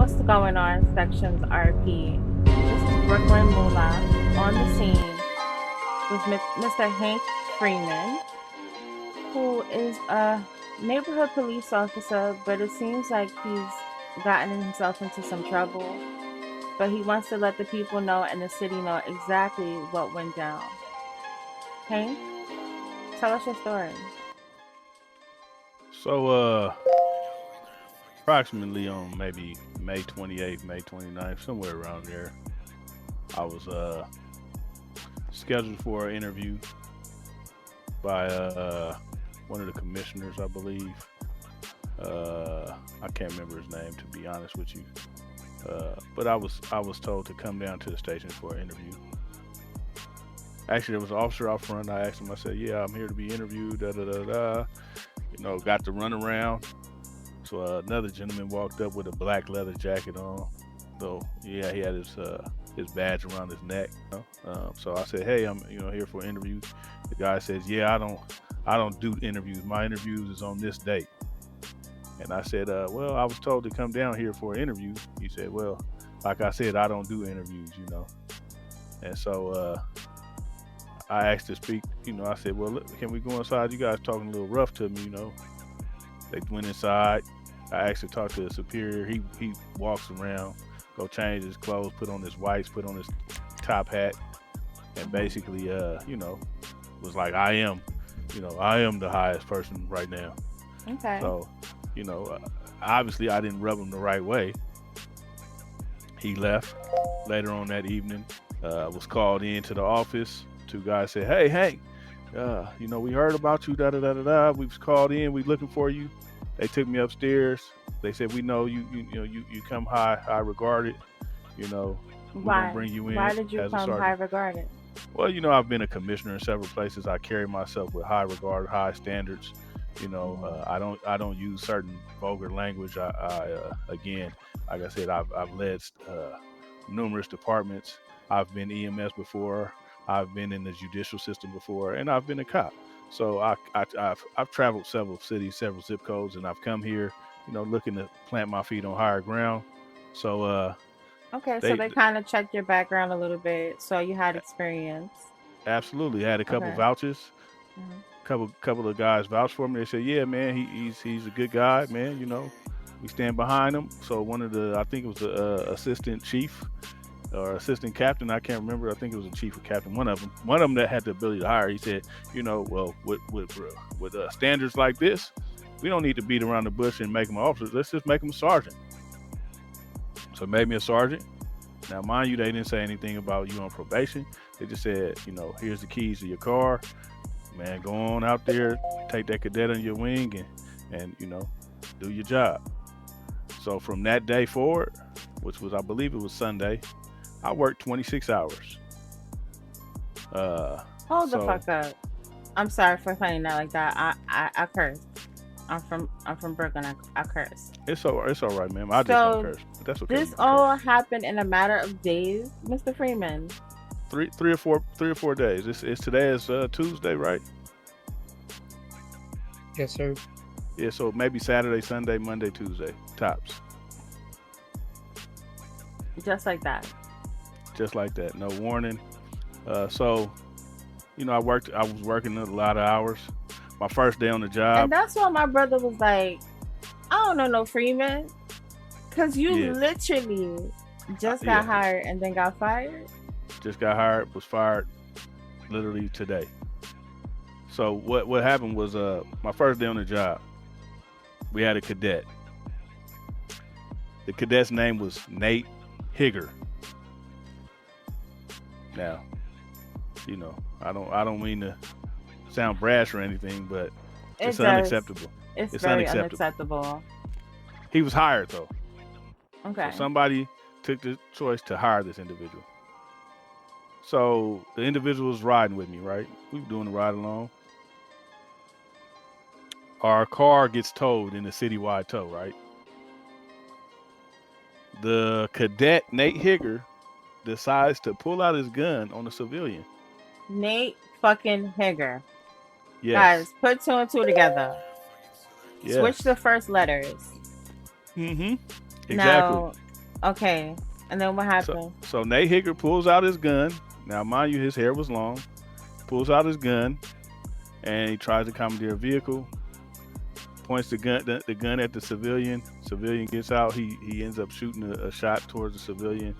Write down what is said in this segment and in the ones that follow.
What's going on, Sections RP? This is Brooklyn Moolah on the scene with Mr. Hank Freeman, who is a neighborhood police officer, but it seems like he's gotten himself into some trouble. But he wants to let the people know and the city know exactly what went down. Hank, tell us your story. So, approximately on maybe May 28th, May 29th, somewhere around there, I was scheduled for an interview by one of the commissioners, I believe. I can't remember his name, to be honest with you. But I was told to come down to the station for an interview. Actually, there was an officer out front. I asked him. I said, "Yeah, I'm here to be interviewed." Da da da da. Got to run around. So another gentleman walked up with a black leather jacket on. So yeah, he had his badge around his neck. So I said, "Hey, I'm here for an interview." The guy says, "Yeah, I don't do interviews. My interviews is on this date." And I said, "Well, I was told to come down here for an interview." He said, "Well, like I said, I don't do interviews. And so I asked to speak. I said, "Well, look, can we go inside? You guys talking a little rough to me. They went inside. I asked to talk to the superior. He walks around, go change his clothes, put on his whites, put on his top hat, and basically, was like, I am the highest person right now. Okay. So, you know, uh, obviously I didn't rub him the right way. He left later on that evening. Was called into the office. Two guys said, "Hey, Hank, we heard about you. Da da da da da. We was called in. We looking for you." They took me upstairs. They said, "We know you come high regarded. You know, we're gonna Why? bring you Why in did you as a come high sergeant." regarded? Well, I've been a commissioner in several places. I carry myself with high regard, high standards. Hmm. I don't use certain vulgar language. Again, like I said, I've led numerous departments. I've been EMS before. I've been in the judicial system before, and I've been a cop. So I've traveled several cities, several zip codes, and I've come here, looking to plant my feet on higher ground. So Okay, so they they kind of checked your background a little bit, so you had experience. absolutely had a couple Okay. vouchers. Hmm. Couple of guys vouched for me. They said, "Yeah, man, he's a good guy, man. We stand behind him." So one of the, I think it was the assistant chief or assistant captain. I can't remember. I think it was a chief or captain. One of them that had the ability to hire. He said, "Well, with standards like this, we don't need to beat around the bush and make them officers. Let's just make them a sergeant." So made me a sergeant. Now, mind you, they didn't say anything about you on probation. They just said, "Here's the keys to your car, man. Go on out there, take that cadet on your wing, and do your job." So from that day forward, which was, I believe it was Sunday, I worked 26 hours. Uh, Hold the so fuck up. I'm sorry for saying that like that. I curse. I'm from Brooklyn. I curse. it's all right, man. I just don't So curse, but that's okay. You this can curse. all happened in a matter of days, Mr. Freeman. Three or four days. It's today is Tuesday, right? Yes, sir. Yeah, so maybe Saturday, Sunday, Monday, Tuesday, tops, Just like that. just like that. No warning. So I was working a lot of hours. My first day on the And job. that's why my brother was like, I don't know no Freeman. Cause you Yeah, literally just got yeah. hired and then got fired. Just got hired, was fired literally today. So what happened was my first day on the job, we had a cadet. The cadet's name was Nate Higger. Now, I don't mean to sound brash or anything, but It it's does. unacceptable. It's It's very unacceptable. unacceptable. He was hired though. So Okay. somebody took the choice to hire this individual. So the individual was riding with me, right? We were doing the ride along. Our car gets towed in a citywide tow, right? The cadet Nate Higger decides to pull out his gun on a civilian. Nate fucking Higger. Yes. Guys, put two and two together. Switch Yes. the first letters. Mm-hmm. Exactly. Now, Okay. And then what happened? So Nate Hickert pulls out his gun. Now, mind you, his hair was long. Pulls out his gun and he tries to commandeer a vehicle. Points the gun at the civilian. Civilian gets out. He ends up shooting a shot towards the civilian.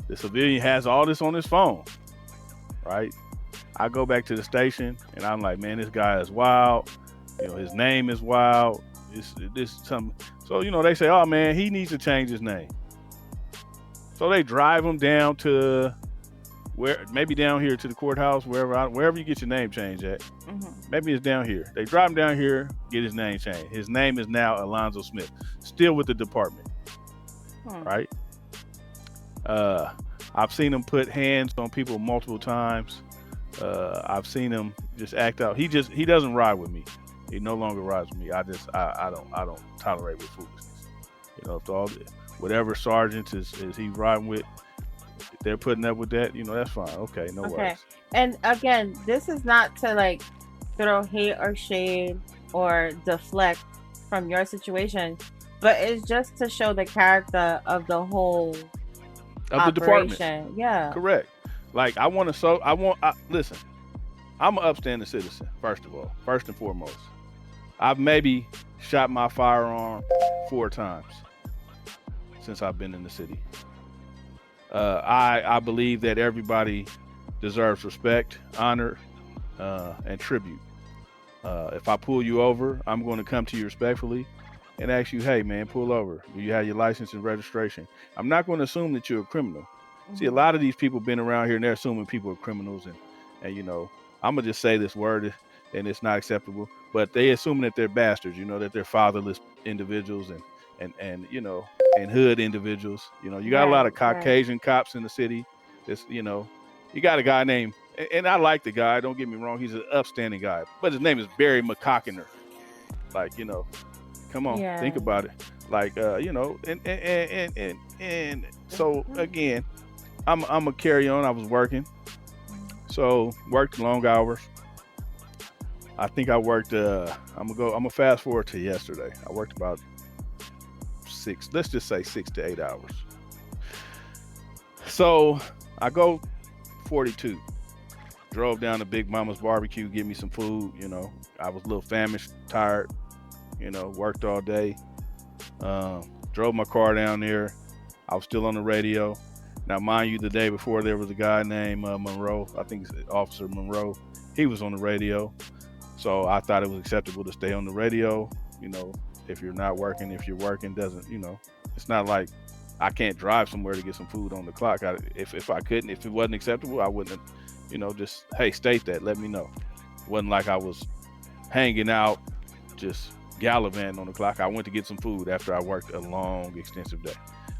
The civilian has all this on his phone, right? I go back to the station and I'm like, man, this guy is wild. You know, his name is wild. This some. So they say, oh man, he needs to change his name. So they drive him down to maybe down here to the courthouse, wherever you get your name changed at. Mm-hmm. Maybe it's down here. They drive him down here, get his name changed. His name is now Alonzo Smith, still with the department, right? I've seen him put hands on people multiple times. I've seen him just act out. He doesn't ride with me. He no longer rides with me. I don't tolerate with foolishness. If whatever sergeants is he riding with, if they're putting up with that, that's fine. Okay, no worries. And again, this is not to throw hate or shade or deflect from your situation, but it's just to show the character of the whole of the department. Yeah, correct. Listen, I'm an upstanding citizen. First and foremost, I've maybe shot my firearm 4 times since I've been in the city. I believe that everybody deserves respect, honor, and tribute. If I pull you over, I'm going to come to you respectfully and ask you, hey man, pull over. Do you have your license and registration? I'm not going to assume that you're a criminal. Mm-hmm. See, a lot of these people been around here and they're assuming people are criminals, and I'm gonna just say this word and it's not acceptable, but they assuming that they're bastards, that they're fatherless individuals and hood individuals. You got a lot of Caucasian cops in the city. You got a guy named, and I like the guy, don't get me wrong, he's an upstanding guy, but his name is Barry McCockiner. Come on, think about it. And so again, I'm gonna carry on. I was working, so worked long hours. I think I worked. I'm gonna fast forward to yesterday. I worked about 6. Let's just say 6 to 8 hours. So I go 42. Drove down to Big Mama's Barbecue, get me some food. I was a little famished, tired. Worked all day. Drove my car down there. I was still on the radio. Now, mind you, the day before there was a guy named Monroe. I think it's Officer Monroe. He was on the radio. So I thought it was acceptable to stay on the radio. If you're not working, if you're working, it's not like I can't drive somewhere to get some food on the clock. If I couldn't, if it wasn't acceptable, I wouldn't have, just, hey, state that, let me know. It wasn't like I was hanging out, just gallivanting on the clock. I went to get some food after I worked a long, extensive day.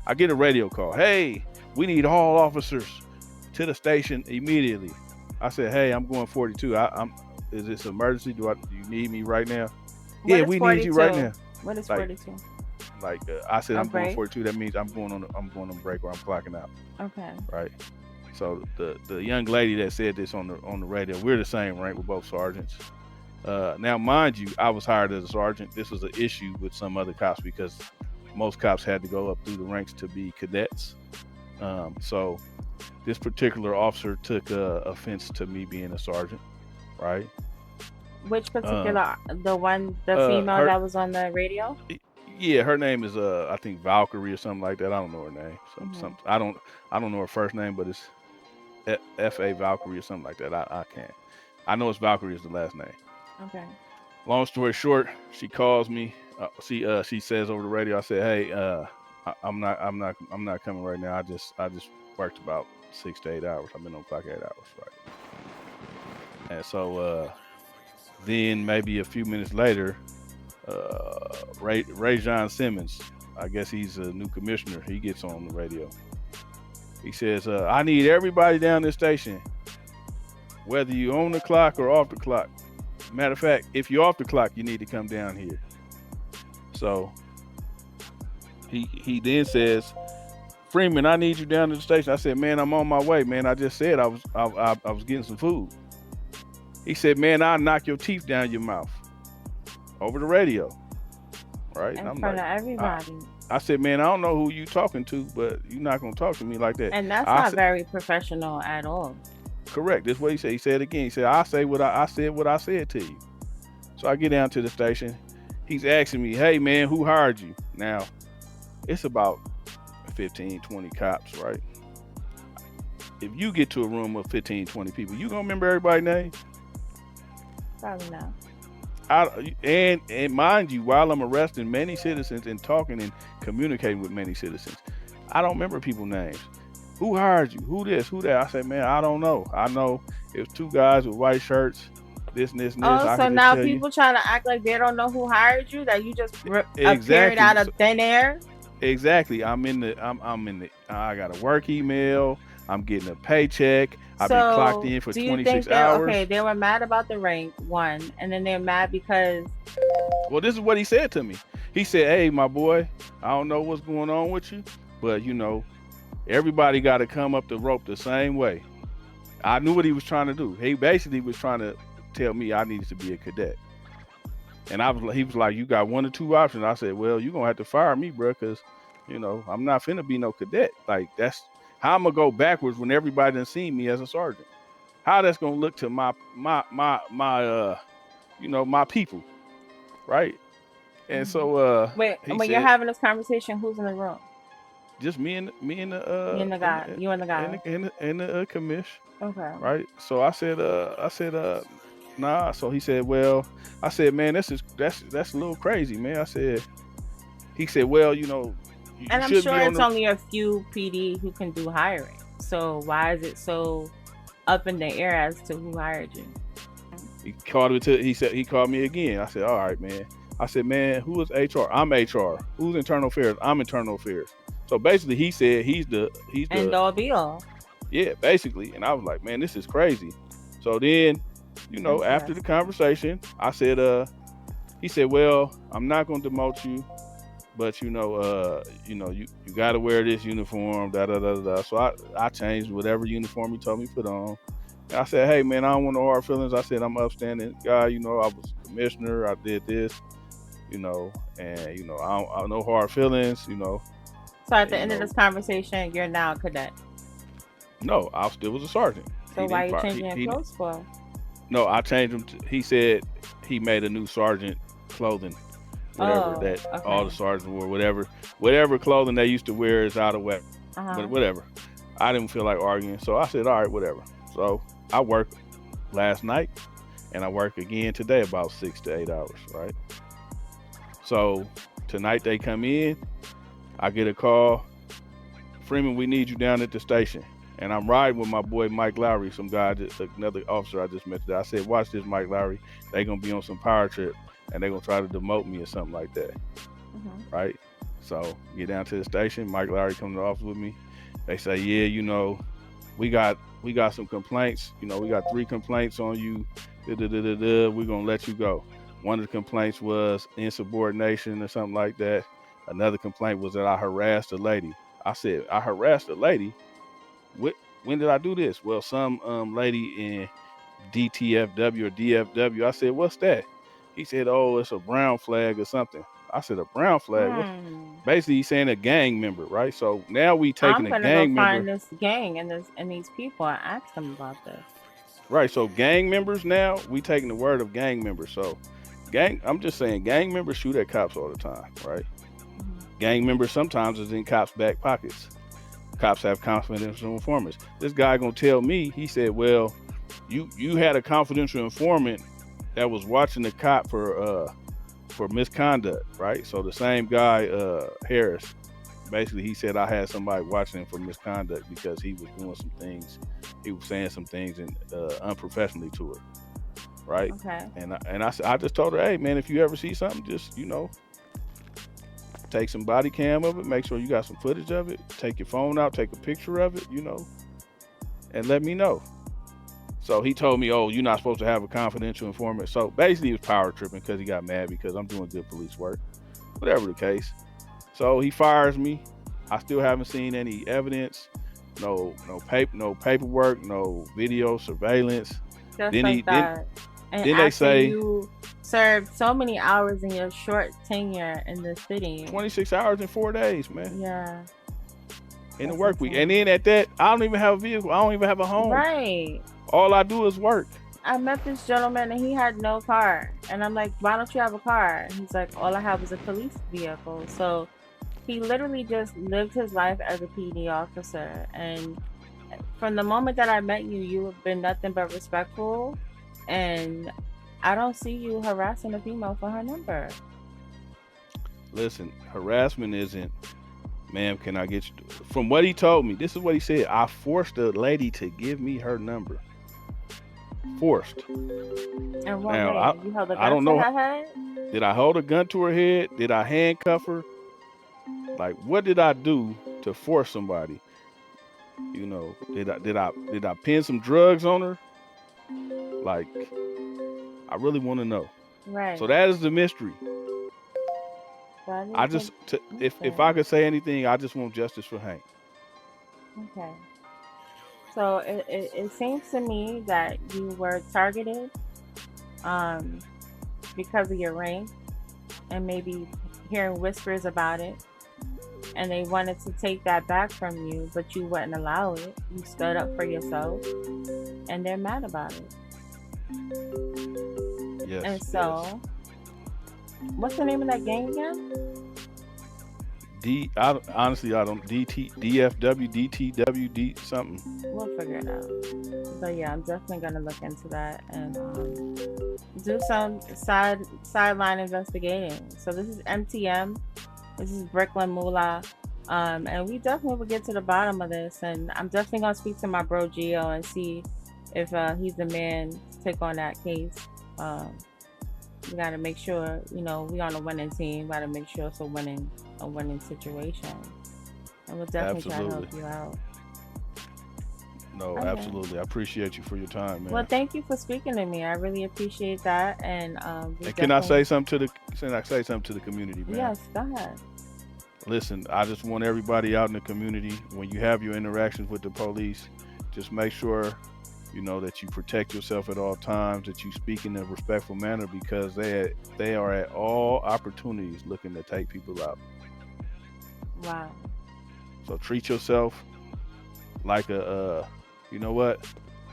I get a radio call. Hey, we need all officers to the station immediately. I said, hey, I'm going 42. Is this an emergency? Do you need me right now? Yeah, we 42? Need you right now. What is 42? I said, I'm going 42. That means I'm going on break or I'm clocking out. Okay. Right. So the young lady that said this on the radio, we're the same rank, we're both sergeants. Now, mind you, I was hired as a sergeant. This was an issue with some other cops because most cops had to go up through the ranks to be cadets. So this particular officer took offense to me being a sergeant, right? Which particular, the female that was on the radio? Yeah, her name is I think Valkyrie or something like that. I don't know her name. I don't know her first name, but it's F.A. Valkyrie or something like that. I can't. I know it's Valkyrie is the last name. Okay. Long story short, she calls me. She says over the radio, I said, hey, I'm not coming right now. I just worked about 6 to 8 hours. I've been on clock 8 hours, right? And so then maybe a few minutes later, Ray John Simmons, I guess he's a new commissioner, he gets on the radio. He says, I need everybody down this station, whether you on the clock or off the clock. Matter of fact, if you're off the clock, you need to come down here. So he then says, Freeman, I need you down to the station. I said, man, I'm on my way, man. I just said I was getting some food. He said, man, I'll knock your teeth down your mouth over the radio. Right? In front of everybody. I said, man, I don't know who you talking to, but you're not gonna talk to me like that. And that's I not said, very professional at all. correct. That's what he said. He said it again. He said, I say what I said what I said to you. So I get down to the station. He's asking me, hey man, who hired you? Now, it's about 15, 20 cops, right? If you get to a room of 15, 20 people, you gonna remember everybody's name? Probably not. And mind you, while I'm arresting many citizens and talking and communicating with many citizens, I don't remember people's names. Who hired you? Who this? Who that? I said, man, I don't know. I know it was two guys with white shirts. This and this and this. Oh, I so can just now tell you people trying to act like they don't know who hired you, that you just appeared exactly. out of thin air? Exactly. I'm in the. I got a work email. I'm getting a paycheck. I've been clocked So in for do you 26 think they're hours. okay? They were mad about the rank, one, and then they're mad because Well, this is what he said to me. He said, hey, my boy, I don't know what's going on with you, but you know, everybody got to come up the rope the same way. I knew what he was trying to do. He basically was trying to tell me I needed to be a cadet. And he was like, you got one or two options. I said, well, you're going to have to fire me, bro, because, you know, I'm not finna be no cadet. Like, that's how I'm going to go backwards when everybody done seen me as a sergeant. How that's going to look to my you know, my people, right? And so wait, he when you're said, having this conversation, who's in the room? just me and Me and the guy. You and the guy. in the commish, Okay. right? So I said nah. So he said, well, I said, man, that's a little crazy, man. I said, he said, well, you know, you And I'm should sure be on it's the. only a few PD who can do hiring. So why is it so up in the air as to who hired you? He called me to. He said he called me again. I said, all right, man. I said, man, who is HR? I'm HR. Who's internal affairs? I'm internal affairs. So basically, he said he's the And all be all. yeah, basically. And I was like, man, this is crazy. So then, you know, after the conversation, I said, he said, well, I'm not going to demote you, but you got to wear this uniform, da da da da. So I changed whatever uniform he told me to put on. And I said, hey man, I don't want no hard feelings. I said, I'm an upstanding guy. You know, I was commissioner. I did this, you know, and you know, I no hard feelings, you know. So at the end of this conversation, you're now a cadet. No, I still was a sergeant. So why are you changing your clothes for? No, I changed him. He said he made a new sergeant clothing, whatever all the sergeants wore, whatever clothing they used to wear is out of whack. But whatever, I didn't feel like arguing, so I said, all right, whatever. So I worked last night, and I work again today about 6 to 8 hours, right? So tonight they come in, I get a call, Freeman, we need you down at the station. And I'm riding with my boy Mike Lowry, some guy, another officer I just met today. I said, watch this, Mike Lowry. They're going to be on some power trip, and they're going to try to demote me or something like that, right? So get down to the station. Mike Lowry come to the office with me. They say, yeah, you know, we got some complaints. You know, we got 3 complaints on you. We're going to let you go. One of the complaints was insubordination or something like that. Another complaint was that I harassed a lady. I said, I harassed a lady? When did I do this? Well, some lady in DTFW or DFW. I said, what's that? He said, oh, it's a brown flag or something. I said, a brown flag? What? Basically, he's saying a gang member, right? So now we taking a gang member. I'm gonna go find this gang and these people and ask them about this. Right. So gang members now, we taking the word of gang members. So I'm just saying, gang members shoot at cops all the time, right? Gang members sometimes is in cops' back pockets. Cops have confidential informants. This guy gonna tell me, he said, well, you had a confidential informant that was watching the cop for misconduct, right? So the same guy, Harris, basically he said I had somebody watching him for misconduct because he was doing some things, he was saying some things unprofessionally to her, right? Okay. And I just told her, hey man, if you ever see something, just, you know, take some body cam of it, make sure you got some footage of it, take your phone out, take a picture of it, you know, and let me know. So he told me, oh, you're not supposed to have a confidential informant. So basically he was power tripping because he got mad because I'm doing good police work, whatever the case. So he fires me. I still haven't seen any evidence, no paperwork, no video surveillance. Just then like that. And then they say served so many hours in your short tenure in the city. 26 hours in 4 days, man. Yeah. In the That's work week. insane. And then at that, I don't even have a vehicle. I don't even have a home. Right. All I do is work. I met this gentleman and he had no car. And I'm like, why don't you have a car? And he's like, all I have is a police vehicle. So he literally just lived his life as a PD officer. And from the moment that I met you, you have been nothing but respectful. And I don't see you harassing a female for her number. Listen, harassment isn't, ma'am, can I get you? From what he told me, this is what he said. I forced a lady to give me her number. Forced. And what Now, way? You held a I gun don't to know. her head? Did I hold a gun to her head? Did I handcuff her? Like, what did I do to force somebody? You know, did I pin some drugs on her? Like, I really want to know. Right. So that is the mystery. I just, if I could say anything, I just want justice for Hank. Okay. So it seems to me that you were targeted because of your rank and maybe hearing whispers about it. And they wanted to take that back from you, but you wouldn't allow it. You stood up for yourself, and they're mad about it. Yes. And so, what's the name of that gang again? Honestly, I don't. DFW, DTW, D something. We'll figure it out. But yeah, I'm definitely gonna look into that and do some sideline investigating. So this is MTM. This is Brooklyn Moolah. And we definitely will get to the bottom of this. And I'm definitely gonna speak to my bro Gio and see if he's the man to take on that case. We gotta make sure, you know, we on a winning team. We gotta make sure it's a winning situation. And we'll definitely try to help you out. No, okay. Absolutely. I appreciate you for your time, man. Well, thank you for speaking to me. I really appreciate that. And can I say something to the community, man? Yes, go ahead. Listen, I just want everybody out in the community, when you have your interactions with the police, just make sure, you know, that you protect yourself at all times, that you speak in a respectful manner, because they are at all opportunities looking to take people out. Wow. So treat yourself like a, you know what?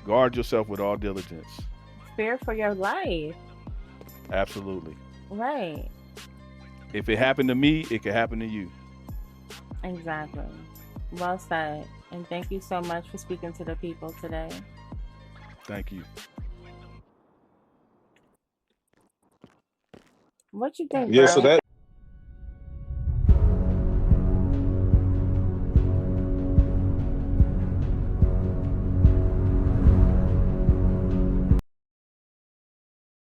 Guard yourself with all diligence. Fear for your life. Absolutely. Right. If it happened to me, it could happen to you. Exactly. Well said. And thank you so much for speaking to the people today. Thank you. What you think, Yeah, bro? so that